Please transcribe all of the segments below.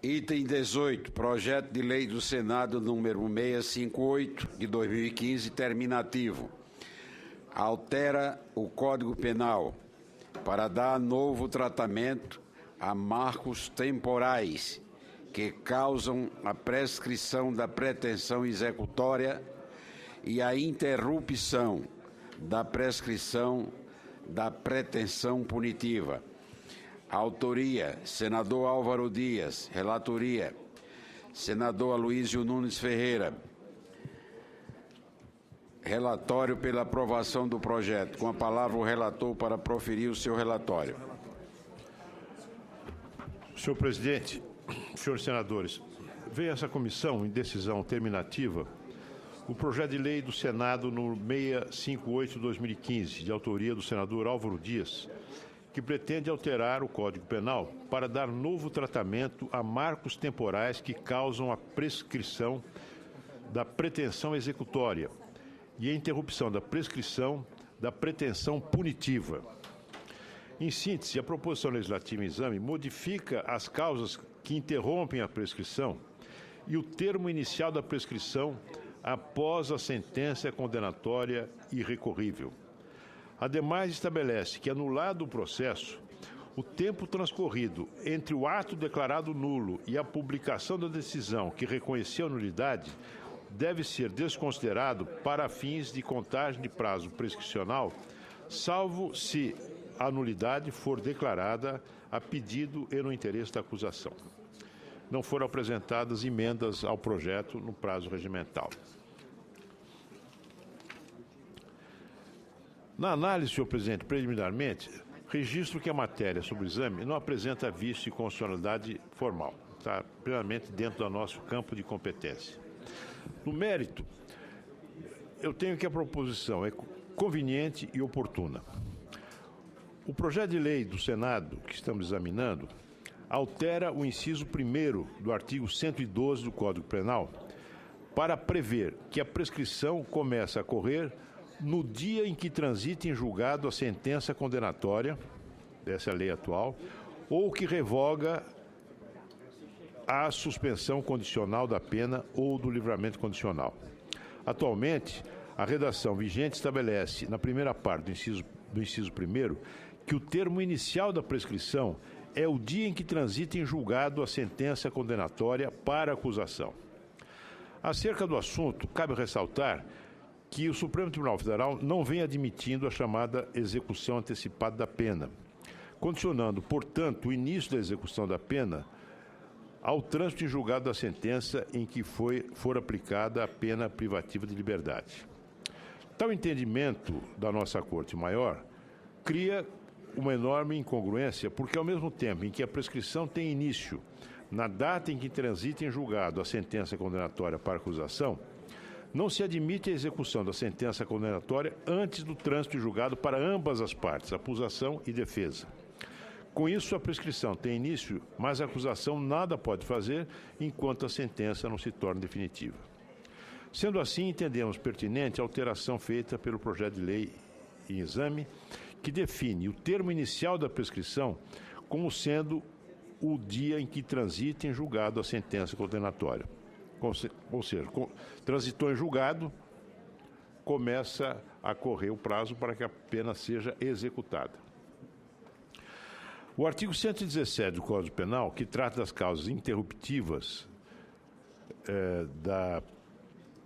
Item 18, projeto de lei do Senado número 658, de 2015, terminativo. Altera o Código Penal para dar novo tratamento a marcos temporais que causam a prescrição da pretensão executória e a interrupção da prescrição da pretensão punitiva. Autoria, senador Álvaro Dias. Relatoria, senador Aloísio Nunes Ferreira. Relatório pela aprovação do projeto. Com a palavra o relator para proferir o seu relatório. Senhor presidente, senhores senadores, veio essa comissão em decisão terminativa o projeto de lei do Senado no 658/2015, de autoria do senador Álvaro Dias, que pretende alterar o Código Penal para dar novo tratamento a marcos temporais que causam a prescrição da pretensão executória e a interrupção da prescrição da pretensão punitiva. Em síntese, a proposição legislativa em exame modifica as causas que interrompem a prescrição e o termo inicial da prescrição após a sentença condenatória irrecorrível. Ademais, estabelece que, anulado o processo, o tempo transcorrido entre o ato declarado nulo e a publicação da decisão que reconheceu a nulidade deve ser desconsiderado para fins de contagem de prazo prescricional, salvo se a nulidade for declarada a pedido e no interesse da acusação. Não foram apresentadas emendas ao projeto no prazo regimental. Na análise, senhor presidente, preliminarmente, registro que a matéria sobre o exame não apresenta vício de constitucionalidade formal. Está plenamente dentro do nosso campo de competência. No mérito, eu tenho que a proposição é conveniente e oportuna. O projeto de lei do Senado que estamos examinando altera o inciso 1º do artigo 112 do Código Penal para prever que a prescrição começa a correr no dia em que transita em julgado a sentença condenatória, dessa lei atual, ou que revoga a suspensão condicional da pena ou do livramento condicional. Atualmente, a redação vigente estabelece, na primeira parte do inciso 1º, que o termo inicial da prescrição é o dia em que transita em julgado a sentença condenatória para acusação. Acerca do assunto, cabe ressaltar que o Supremo Tribunal Federal não vem admitindo a chamada execução antecipada da pena, condicionando, portanto, o início da execução da pena ao trânsito em julgado da sentença em que for aplicada a pena privativa de liberdade. Tal entendimento da nossa Corte Maior cria uma enorme incongruência, porque ao mesmo tempo em que a prescrição tem início na data em que transita em julgado a sentença condenatória para acusação, não se admite a execução da sentença condenatória antes do trânsito em julgado para ambas as partes, acusação e defesa. Com isso, a prescrição tem início, mas a acusação nada pode fazer enquanto a sentença não se torna definitiva. Sendo assim, entendemos pertinente a alteração feita pelo projeto de lei em exame, que define o termo inicial da prescrição como sendo o dia em que transita em julgado a sentença condenatória. Ou seja, transitou em julgado, começa a correr o prazo para que a pena seja executada. O artigo 117 do Código Penal, que trata das causas interruptivas da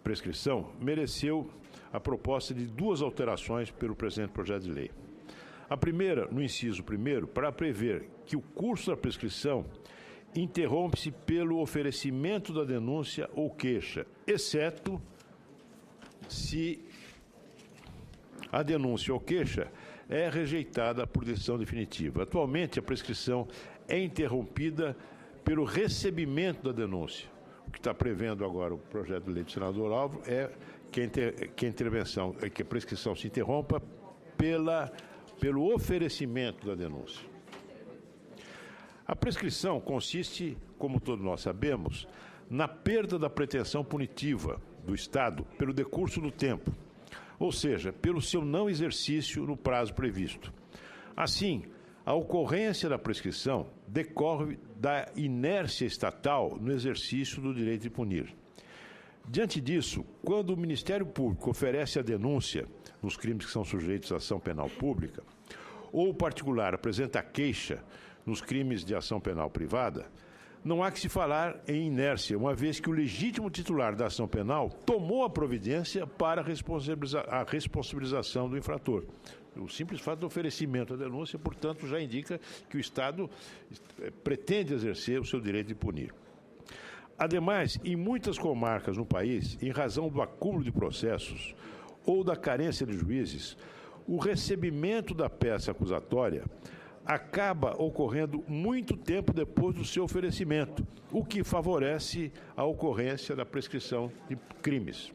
prescrição, mereceu a proposta de duas alterações pelo presente projeto de lei. A primeira, no inciso 1º, para prever que o curso da prescrição interrompe-se pelo oferecimento da denúncia ou queixa, exceto se a denúncia ou queixa é rejeitada por decisão definitiva. Atualmente, a prescrição é interrompida pelo recebimento da denúncia. O que está prevendo agora o projeto de lei do senador Álvaro é que a prescrição se interrompa pelo oferecimento da denúncia. A prescrição consiste, como todos nós sabemos, na perda da pretensão punitiva do Estado pelo decurso do tempo, ou seja, pelo seu não exercício no prazo previsto. Assim, A ocorrência da prescrição decorre da inércia estatal no exercício do direito de punir. Diante disso, quando o Ministério Público oferece a denúncia nos crimes que são sujeitos à ação penal pública, ou o particular apresenta queixa nos crimes de ação penal privada, não há que se falar em inércia, uma vez que o legítimo titular da ação penal tomou a providência para a responsabilização do infrator. O simples fato do oferecimento da denúncia, portanto, já indica que o Estado pretende exercer o seu direito de punir. Ademais, em muitas comarcas no país, em razão do acúmulo de processos ou da carência de juízes, o recebimento da peça acusatória acaba ocorrendo muito tempo depois do seu oferecimento, o que favorece a ocorrência da prescrição de crimes.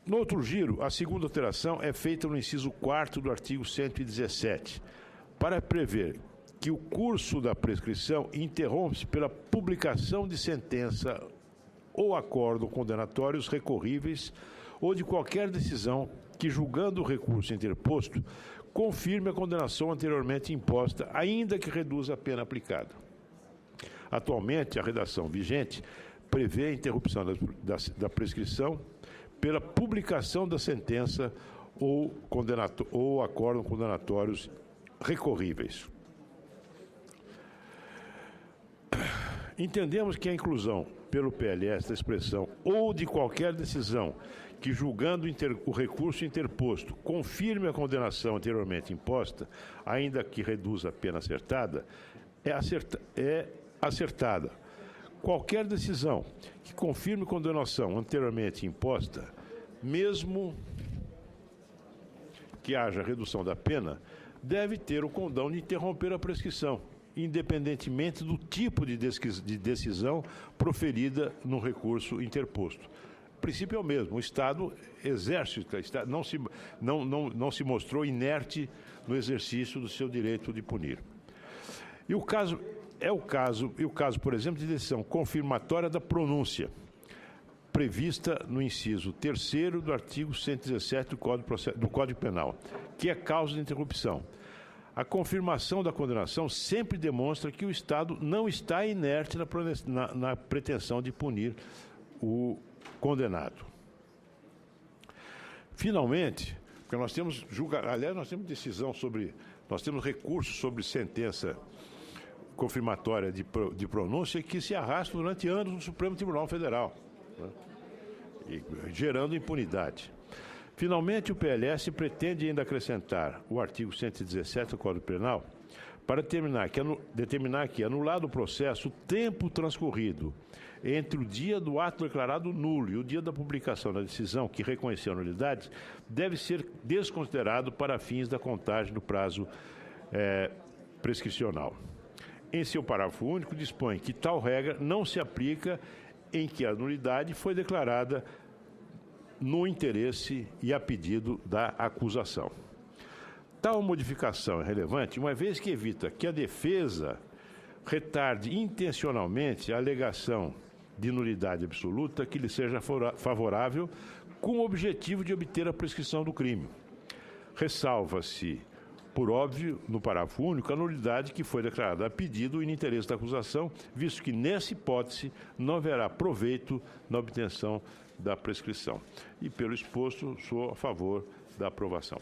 No outro giro, a segunda alteração é feita no inciso 4º do artigo 117, para prever que o curso da prescrição interrompe-se pela publicação de sentença ou acordo condenatórios recorríveis ou de qualquer decisão que, julgando o recurso interposto, confirme a condenação anteriormente imposta, ainda que reduza a pena aplicada. Atualmente, a redação vigente prevê a interrupção da prescrição pela publicação da sentença ou acordo condenatórios recorríveis. Entendemos que a inclusão pelo PLS da expressão ou de qualquer decisão que, julgando o recurso interposto, confirme a condenação anteriormente imposta, ainda que reduza a pena acertada, é acertada. Qualquer decisão que confirme condenação anteriormente imposta, mesmo que haja redução da pena, deve ter o condão de interromper a prescrição, independentemente do tipo de decisão proferida no recurso interposto. O princípio é o mesmo, o Estado exerce, não se mostrou inerte no exercício do seu direito de punir. E o caso, por exemplo, de decisão confirmatória da pronúncia, prevista no inciso 3º do artigo 117 do Código Penal, que é causa de interrupção. A confirmação da condenação sempre demonstra que o Estado não está inerte na pretensão de punir o condenado. Finalmente, porque nós temos nós temos recursos sobre sentença confirmatória de pronúncia que se arrastam durante anos no Supremo Tribunal Federal, né, gerando impunidade. Finalmente, o PLS pretende ainda acrescentar o artigo 117 do Código Penal para determinar que, anulado o processo, o tempo transcorrido entre o dia do ato declarado nulo e o dia da publicação da decisão que reconheceu a nulidade deve ser desconsiderado para fins da contagem do prazo prescricional. Em seu parágrafo único, dispõe que tal regra não se aplica em que a nulidade foi declarada no interesse e a pedido da acusação. Tal modificação é relevante, uma vez que evita que a defesa retarde intencionalmente a alegação de nulidade absoluta que lhe seja favorável, com o objetivo de obter a prescrição do crime. Ressalva-se, por óbvio, no parágrafo único, a nulidade que foi declarada a pedido e no interesse da acusação, visto que, nessa hipótese, não haverá proveito na obtenção da prescrição. E, pelo exposto, sou a favor da aprovação.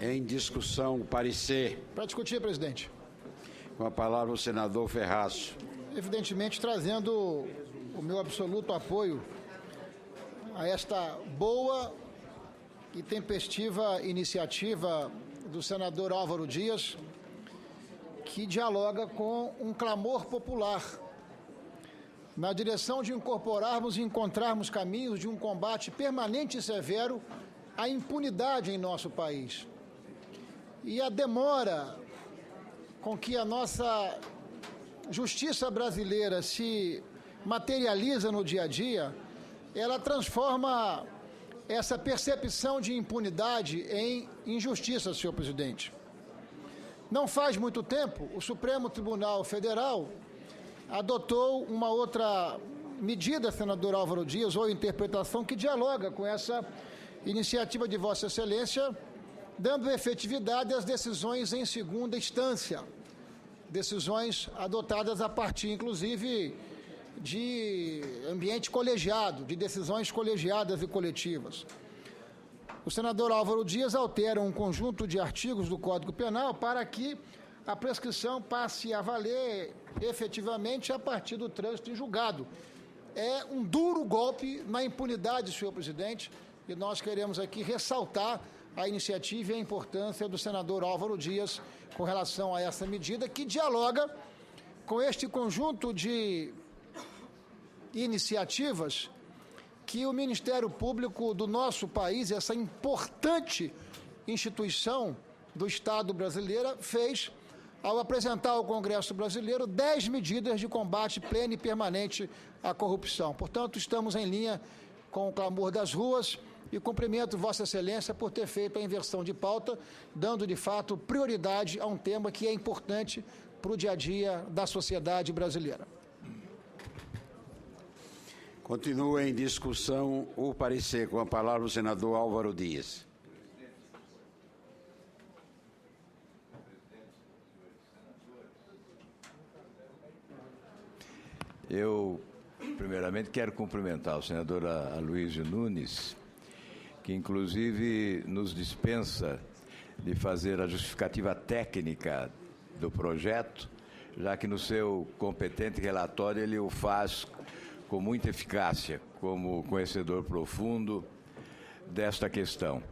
Em discussão, parecer. Para discutir, presidente. Com a palavra o senador Ferraz. Evidentemente, trazendo o meu absoluto apoio a esta boa e tempestiva iniciativa do senador Álvaro Dias, que dialoga com um clamor popular na direção de incorporarmos e encontrarmos caminhos de um combate permanente e severo à impunidade em nosso país. E a demora com que a nossa justiça brasileira se materializa no dia a dia, ela transforma essa percepção de impunidade em injustiça, senhor presidente. Não faz muito tempo, o Supremo Tribunal Federal adotou uma outra medida, senador Álvaro Dias, ou interpretação que dialoga com essa iniciativa de Vossa Excelência, dando efetividade às decisões em segunda instância, decisões adotadas a partir, inclusive, de ambiente colegiado, de decisões colegiadas e coletivas. O senador Álvaro Dias altera um conjunto de artigos do Código Penal para que a prescrição passe a valer efetivamente a partir do trânsito em julgado. É um duro golpe na impunidade, senhor presidente, e nós queremos aqui ressaltar a iniciativa e a importância do senador Álvaro Dias com relação a essa medida, que dialoga com este conjunto de iniciativas que o Ministério Público do nosso país, essa importante instituição do Estado brasileiro, fez ao apresentar ao Congresso Brasileiro 10 medidas de combate pleno e permanente à corrupção. Portanto, estamos em linha com o clamor das ruas e cumprimento Vossa Excelência por ter feito a inversão de pauta, dando, de fato, prioridade a um tema que é importante para o dia a dia da sociedade brasileira. Continua em discussão o parecer. Com a palavra o senador Álvaro Dias. Eu, primeiramente, quero cumprimentar o senador Aloysio Nunes, que, inclusive, nos dispensa de fazer a justificativa técnica do projeto, já que no seu competente relatório ele o faz com muita eficácia, como conhecedor profundo desta questão.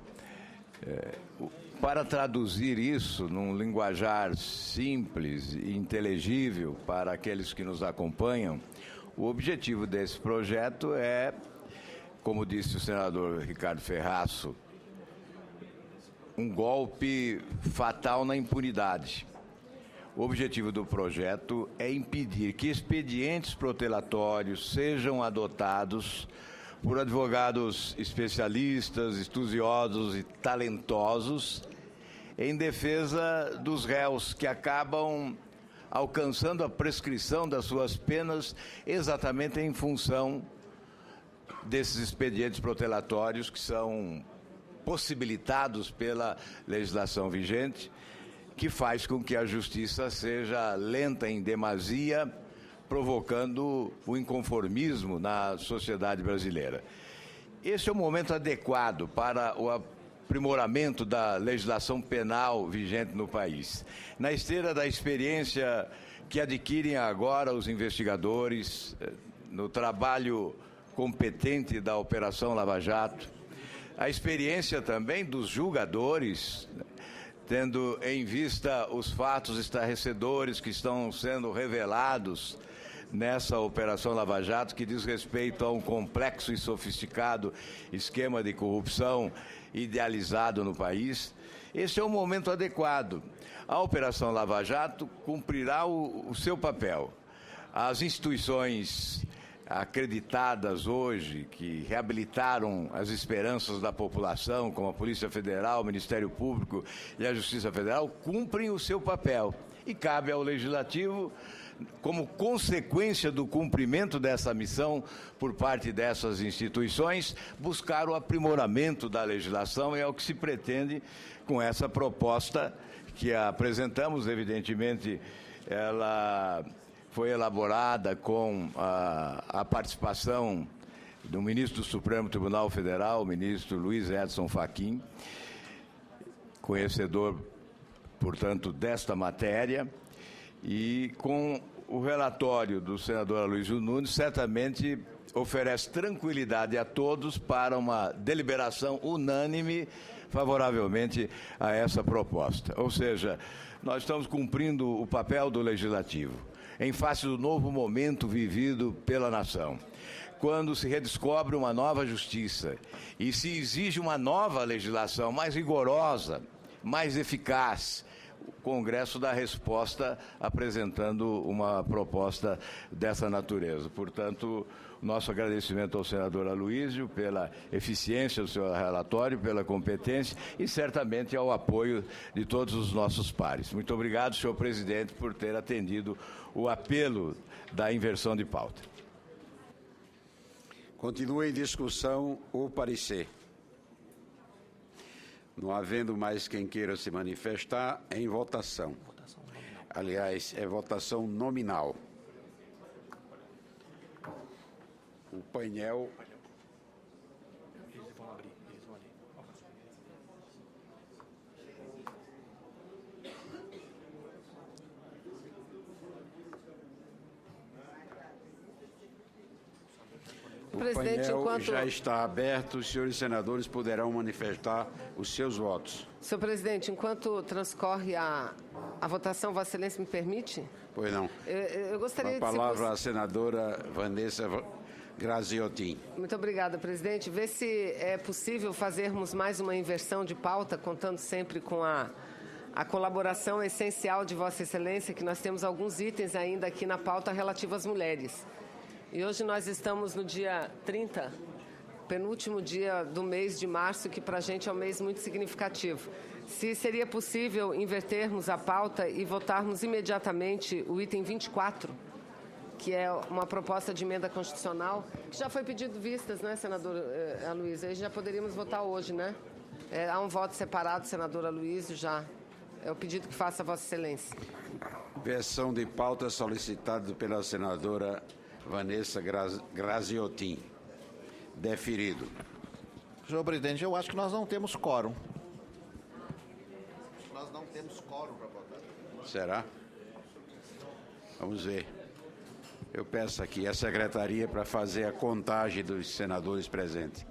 Para traduzir isso num linguajar simples e inteligível para aqueles que nos acompanham, o objetivo desse projeto é, como disse o senador Ricardo Ferraço, um golpe fatal na impunidade. O objetivo do projeto é impedir que expedientes protelatórios sejam adotados por advogados especialistas, estudiosos e talentosos em defesa dos réus que acabam alcançando a prescrição das suas penas exatamente em função desses expedientes protelatórios que são possibilitados pela legislação vigente, que faz com que a justiça seja lenta em demasia, provocando o inconformismo na sociedade brasileira. Esse é o momento adequado para o aprimoramento da legislação penal vigente no país. Na esteira da experiência que adquirem agora os investigadores, no trabalho competente da Operação Lava Jato, a experiência também dos julgadores, tendo em vista os fatos estarrecedores que estão sendo revelados nessa Operação Lava Jato, que diz respeito a um complexo e sofisticado esquema de corrupção idealizado no país. Esse é o momento adequado. A Operação Lava Jato cumprirá o seu papel. As instituições acreditadas hoje, que reabilitaram as esperanças da população, como a Polícia Federal, o Ministério Público e a Justiça Federal, cumprem o seu papel. E cabe ao Legislativo, como consequência do cumprimento dessa missão por parte dessas instituições, buscar o aprimoramento da legislação, e é o que se pretende com essa proposta que apresentamos. Evidentemente, ela foi elaborada com a participação do ministro do Supremo Tribunal Federal, o ministro Luiz Edson Fachin, conhecedor, portanto, desta matéria, e com o relatório do senador Aloysio Nunes, certamente oferece tranquilidade a todos para uma deliberação unânime favoravelmente a essa proposta. Ou seja, nós estamos cumprindo o papel do Legislativo em face do novo momento vivido pela nação. Quando se redescobre uma nova justiça e se exige uma nova legislação mais rigorosa, mais eficaz, o Congresso dá resposta apresentando uma proposta dessa natureza. Portanto, nosso agradecimento ao senador Aloysio pela eficiência do seu relatório, pela competência e certamente ao apoio de todos os nossos pares. Muito obrigado, senhor presidente, por ter atendido o apelo da inversão de pauta. Continua em discussão o parecer. Não havendo mais quem queira se manifestar, em votação. Aliás, é votação nominal. O painel... O painel já está aberto, os senhores senadores poderão manifestar os seus votos. Senhor presidente, enquanto transcorre a votação, Vossa Excelência me permite? Pois não. Eu gostaria de... A palavra à senadora Vanessa Graziotin. Muito obrigada, presidente. Vê se é possível fazermos mais uma inversão de pauta, contando sempre com a colaboração essencial de Vossa Excelência, que nós temos alguns itens ainda aqui na pauta relativos às mulheres. E hoje nós estamos no dia 30, penúltimo dia do mês de março, que para a gente é um mês muito significativo. Se seria possível invertermos a pauta e votarmos imediatamente o item 24, que é uma proposta de emenda constitucional, que já foi pedido vistas, né, senador Aloysio? Aí já poderíamos votar hoje, né? Há um voto separado, senador Aloysio, já. É o pedido que faça a Vossa Excelência. Versão de pauta solicitada pela senadora Vanessa Graziotin. Deferido. Senhor presidente, eu acho que nós não temos quórum. Nós não temos quórum para votar. Será? Vamos ver. Eu peço aqui a secretaria para fazer a contagem dos senadores presentes.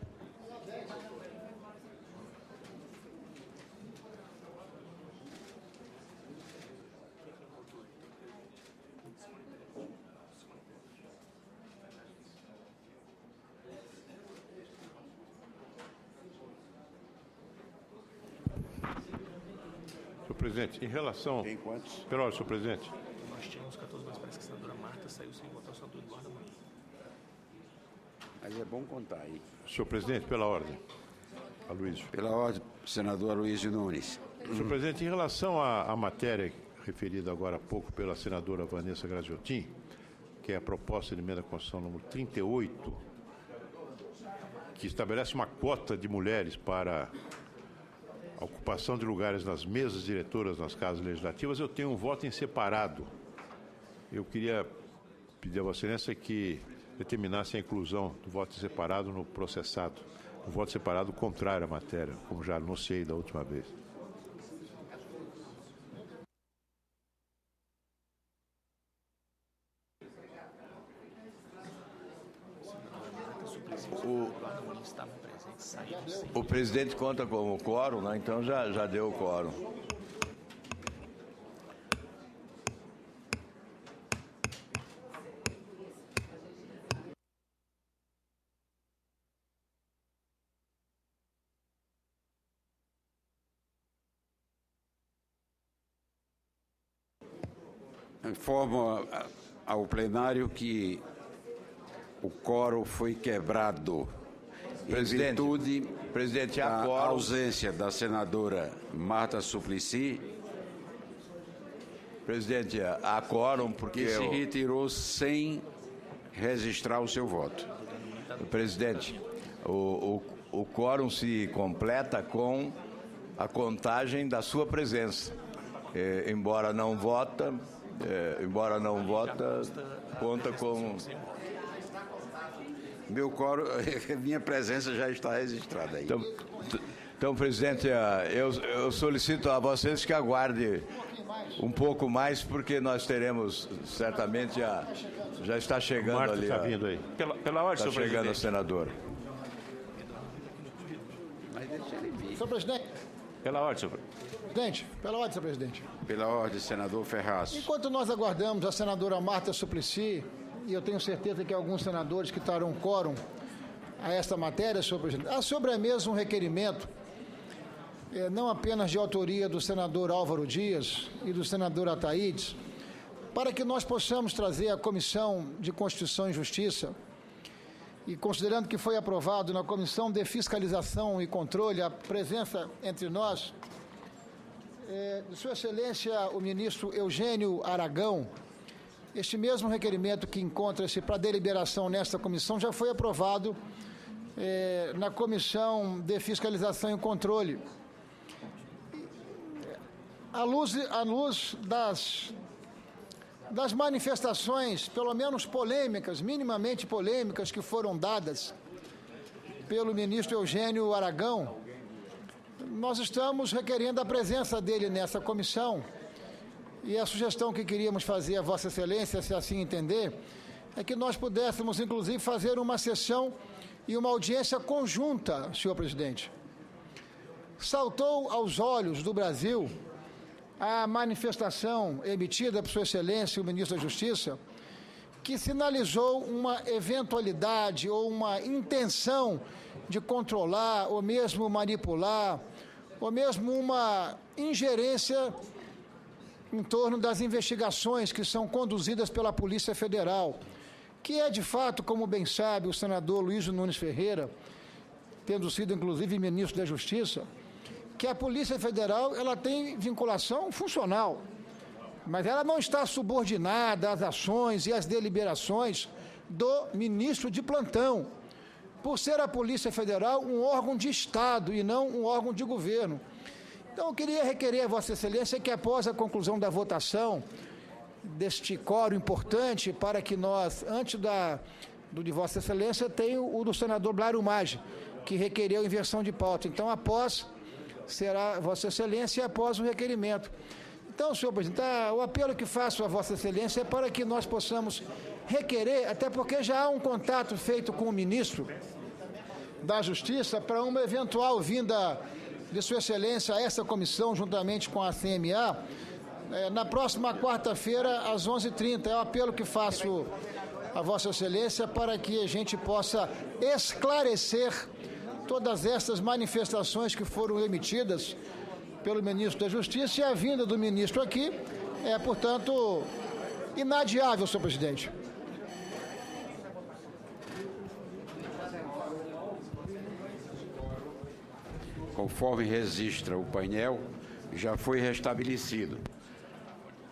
Presidente, em relação... Tem quantos? Pela ordem, senhor presidente. Nós tínhamos 14, mas parece que a senadora Marta saiu sem votar, o senador Eduardo Muniz. Mas é bom contar aí. Senhor presidente, pela ordem. Aloysio. Pela ordem, senador Aloysio Nunes. Senhor presidente, em relação à matéria referida agora há pouco pela senadora Vanessa Graziotin, que é a proposta de emenda à Constituição número 38, que estabelece uma cota de mulheres para a ocupação de lugares nas mesas diretoras nas casas legislativas, eu tenho um voto em separado. Eu queria pedir a Vossa Excelência que determinasse a inclusão do voto em separado no processado. Um voto separado contrário à matéria, como já anunciei da última vez. O presidente conta como quórum, né? Então já deu o quórum. Informo ao plenário que o quórum foi quebrado. Presidente, em virtude da ausência da senadora Marta Suplicy, presidente, há quórum porque que se retirou sem registrar o seu voto. Presidente, o quórum se completa com a contagem da sua presença. Embora não vota, conta como... Minha presença já está registrada aí. Então, presidente, eu solicito a Vossa Excelência que aguarde um pouco mais, porque nós teremos, certamente, já está chegando Marta ali. Está vindo aí. Pela ordem, senhor Está chegando presidente. a senadora. Mas deixa ele vir. Senhor presidente. Pela ordem, senhor Presidente, pela ordem, senhor presidente. Pela ordem, senador Ferraz. Enquanto nós aguardamos a senadora Marta Suplicy, e eu tenho certeza que alguns senadores que trarão quórum a esta matéria, senhor presidente, há sobre a mesa um requerimento, não apenas de autoria do senador Álvaro Dias e do senador Ataídes, para que nós possamos trazer à Comissão de Constituição e Justiça, e considerando que foi aprovado na Comissão de Fiscalização e Controle a presença entre nós de Sua Excelência o ministro Eugênio Aragão. Este mesmo requerimento que encontra-se para deliberação nesta comissão já foi aprovado na Comissão de Fiscalização e Controle. à luz das manifestações, pelo menos polêmicas, minimamente polêmicas, que foram dadas pelo ministro Eugênio Aragão, nós estamos requerendo a presença dele nessa comissão. E a sugestão que queríamos fazer a Vossa Excelência, se assim entender, é que nós pudéssemos, inclusive, fazer uma sessão e uma audiência conjunta, senhor presidente. Saltou aos olhos do Brasil a manifestação emitida por Sua Excelência, o ministro da Justiça, que sinalizou uma eventualidade ou uma intenção de controlar, ou mesmo manipular, ou mesmo uma ingerência em torno das investigações que são conduzidas pela Polícia Federal, que é, de fato, como bem sabe o senador Luiz Nunes Ferreira, tendo sido, inclusive, ministro da Justiça, que a Polícia Federal ela tem vinculação funcional, mas ela não está subordinada às ações e às deliberações do ministro de plantão, por ser a Polícia Federal um órgão de Estado e não um órgão de governo. Então, eu queria requerer a Vossa Excelência que, após a conclusão da votação deste quórum importante, para que nós, antes do de Vossa Excelência, tem o do senador Blário Maggi, que requereu inversão de pauta. Então, após, será Vossa Excelência e após o requerimento. Então, senhor presidente, o apelo que faço a Vossa Excelência é para que nós possamos requerer, até porque já há um contato feito com o ministro da Justiça para uma eventual vinda de Sua Excelência a essa comissão, juntamente com a CMA, na próxima quarta-feira, às 11h30. É o apelo que faço a Vossa Excelência para que a gente possa esclarecer todas essas manifestações que foram emitidas pelo ministro da Justiça, e a vinda do ministro aqui é, portanto, inadiável, senhor presidente. Conforme registra o painel, já foi restabelecido.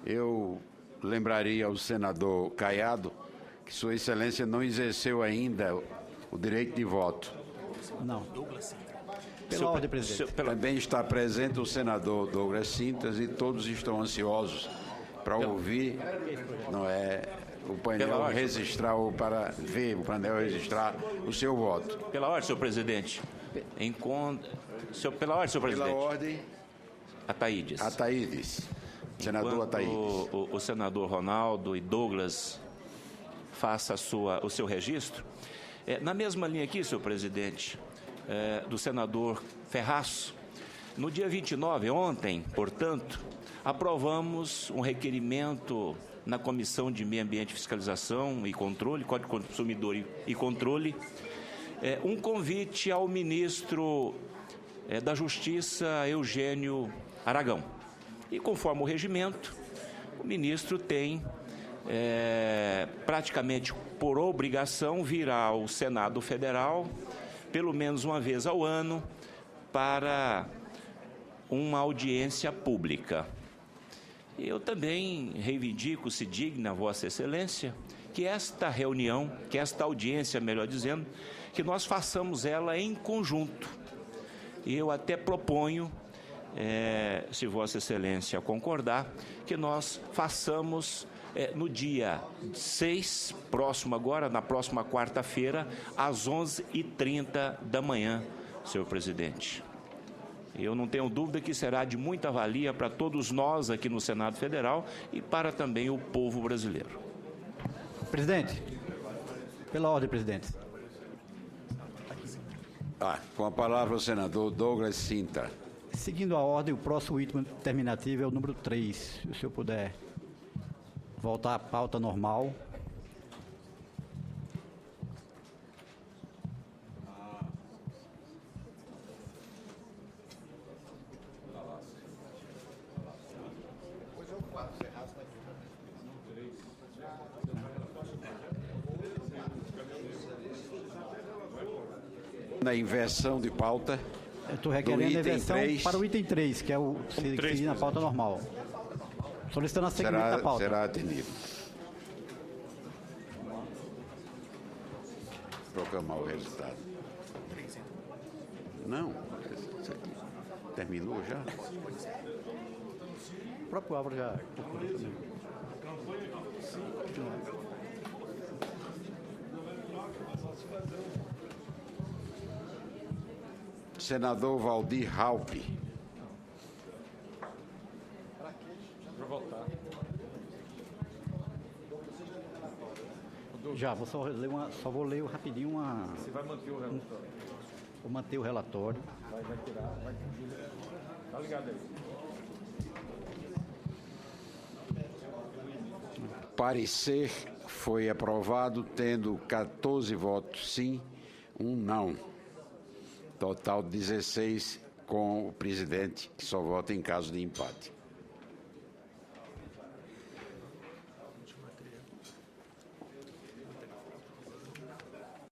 Eu lembraria ao senador Caiado que Sua Excelência não exerceu ainda o direito de voto. Não. Pela ordem, presidente. Também está presente o senador Douglas Sintas e todos estão ansiosos para ouvir, não é, o painel registrar ou para ver o painel registrar o seu voto. Pela ordem, senhor presidente. Pela ordem, senhor presidente. Pela ordem. Ataídes. Senador Ataídes. O senador Ronaldo e Douglas faça o seu registro. Na mesma linha aqui, senhor presidente, do senador Ferraz, no dia 29, ontem, portanto, aprovamos um requerimento na Comissão de Meio Ambiente, Fiscalização e Controle, Código do Consumidor e Controle, um convite ao ministro da Justiça, Eugênio Aragão. E conforme o regimento, o ministro tem praticamente por obrigação vir ao Senado Federal, pelo menos uma vez ao ano, para uma audiência pública. Eu também reivindico, se digna Vossa Excelência, que esta reunião, que esta audiência, melhor dizendo, que nós façamos ela em conjunto. E eu até proponho, se Vossa Excelência concordar, que nós façamos no dia 6, próximo agora, na próxima quarta-feira, às 11h30 da manhã, senhor presidente. Eu não tenho dúvida que será de muita valia para todos nós aqui no Senado Federal e para também o povo brasileiro. Presidente, pela ordem, presidente. Com a palavra o senador Douglas Sinta. Seguindo a ordem, o próximo item terminativo é o número 3. Se o senhor puder voltar à pauta normal. Na inversão de pauta. Eu estou requerendo a inversão 3, para o item 3, que é o seguir na pauta normal. Solicitando a seguimento da pauta. Será atendido. Proclamar o resultado. Não, isso aqui terminou já? próprio Álvaro já concluiu também. Senador Valdir Raupp. Já, só vou ler rapidinho uma... Você vai manter o relatório? Vou manter o relatório. Vai tirar, vai fugir. Tá ligado aí. Parecer foi aprovado, tendo 14 votos sim, 1 não. Total 16 com o presidente, que só vota em caso de empate.